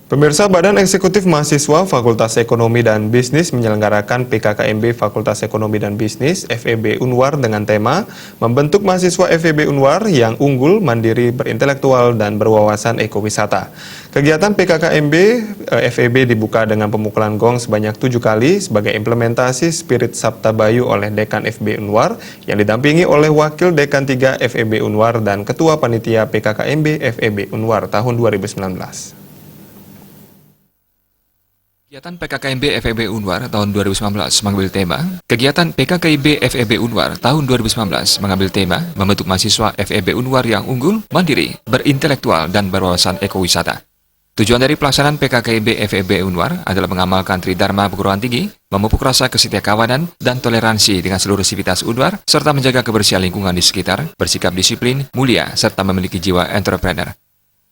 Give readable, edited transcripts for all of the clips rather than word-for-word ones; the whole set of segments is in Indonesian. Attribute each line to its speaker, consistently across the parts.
Speaker 1: Pemirsa, Badan Eksekutif Mahasiswa Fakultas Ekonomi dan Bisnis menyelenggarakan PKKMB Fakultas Ekonomi dan Bisnis FEB Unwar dengan tema Membentuk Mahasiswa FEB Unwar yang unggul, mandiri, berintelektual, dan berwawasan ekowisata. Kegiatan PKKMB FEB dibuka dengan pemukulan gong sebanyak 7 kali sebagai implementasi spirit Sabta Bayu oleh Dekan FEB Unwar yang didampingi oleh Wakil Dekan 3 FEB Unwar dan Ketua Panitia PKKMB FEB Unwar tahun 2019.
Speaker 2: Kegiatan PKKMB FEB Unwar tahun 2019 mengambil tema Kegiatan PKKMB FEB Unwar tahun 2019 mengambil tema Membentuk mahasiswa FEB Unwar yang unggul, mandiri, berintelektual, dan berwawasan ekowisata. Tujuan dari pelaksanaan PKKMB FEB Unwar adalah mengamalkan Tridharma Perguruan Tinggi, memupuk rasa kesetiakawanan dan toleransi dengan seluruh sivitas Unwar, serta menjaga kebersihan lingkungan di sekitar, bersikap disiplin, mulia, serta memiliki jiwa entrepreneur.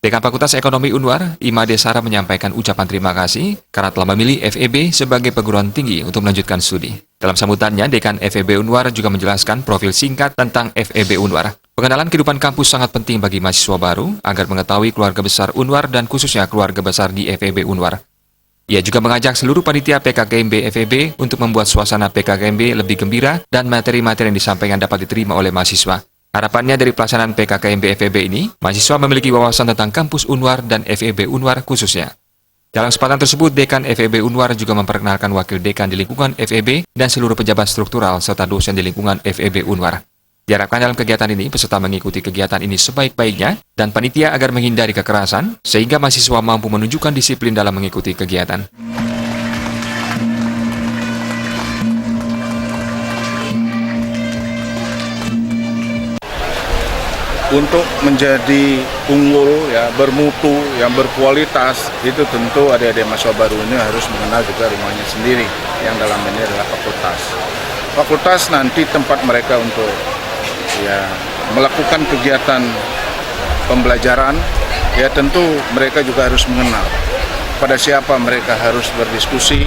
Speaker 2: Dekan Fakultas Ekonomi Unwar, Ima Desara menyampaikan ucapan terima kasih karena telah memilih FEB sebagai perguruan tinggi untuk melanjutkan studi. Dalam sambutannya, Dekan FEB Unwar juga menjelaskan profil singkat tentang FEB Unwar. Pengenalan kehidupan kampus sangat penting bagi mahasiswa baru agar mengetahui keluarga besar Unwar dan khususnya keluarga besar di FEB Unwar. Ia juga mengajak seluruh panitia PKKMB FEB untuk membuat suasana PKKMB lebih gembira dan materi-materi yang disampaikan dapat diterima oleh mahasiswa. Harapannya dari pelaksanaan PKKMB FEB ini, mahasiswa memiliki wawasan tentang kampus Unwar dan FEB Unwar khususnya. Dalam kesempatan tersebut, Dekan FEB Unwar juga memperkenalkan wakil dekan di lingkungan FEB dan seluruh pejabat struktural serta dosen di lingkungan FEB Unwar. Diharapkan dalam kegiatan ini, peserta mengikuti kegiatan ini sebaik-baiknya dan panitia agar menghindari kekerasan, sehingga mahasiswa mampu menunjukkan disiplin dalam mengikuti kegiatan.
Speaker 3: Untuk menjadi unggul, ya, bermutu, yang berkualitas, itu tentu adik-adik mahasiswa baru ini harus mengenal juga rumahnya sendiri, yang dalam ini adalah fakultas. Fakultas nanti tempat mereka untuk melakukan kegiatan pembelajaran, ya tentu mereka juga harus mengenal pada siapa mereka harus berdiskusi,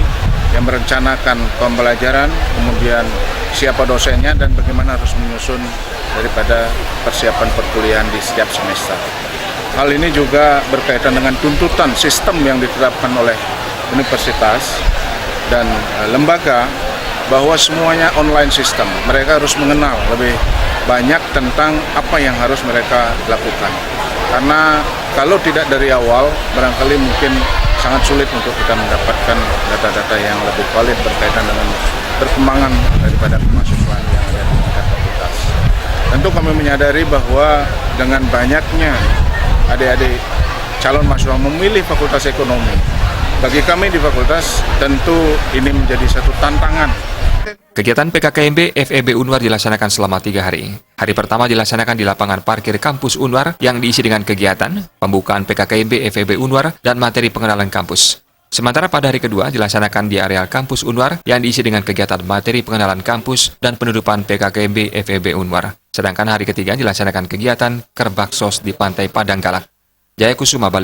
Speaker 3: yang merencanakan pembelajaran, kemudian siapa dosennya, dan bagaimana harus menyusun daripada persiapan perkuliahan di setiap semester. Hal ini juga berkaitan dengan tuntutan sistem yang ditetapkan oleh universitas dan lembaga bahwa semuanya online system. Mereka harus mengenal lebih banyak tentang apa yang harus mereka lakukan. Karena kalau tidak dari awal, barangkali mungkin sangat sulit untuk kita mendapatkan data-data yang lebih valid berkaitan dengan perkembangan daripada kemahasiswaan yang ada di tingkat fakultas. Tentu kami menyadari bahwa dengan banyaknya adik-adik calon mahasiswa memilih fakultas ekonomi, bagi kami di fakultas tentu ini menjadi satu tantangan.
Speaker 2: Kegiatan PKKMB FEB Unwar dilaksanakan selama 3 hari. Hari pertama dilaksanakan di lapangan parkir kampus Unwar yang diisi dengan kegiatan, pembukaan PKKMB FEB Unwar, dan materi pengenalan kampus. Sementara pada hari kedua dilaksanakan di areal kampus Unwar yang diisi dengan kegiatan materi pengenalan kampus dan penutupan PKKMB FEB Unwar. Sedangkan hari ketiga dilaksanakan kegiatan Kerbak Sos di Pantai Padang Galak. Jaya Kusuma, Bali.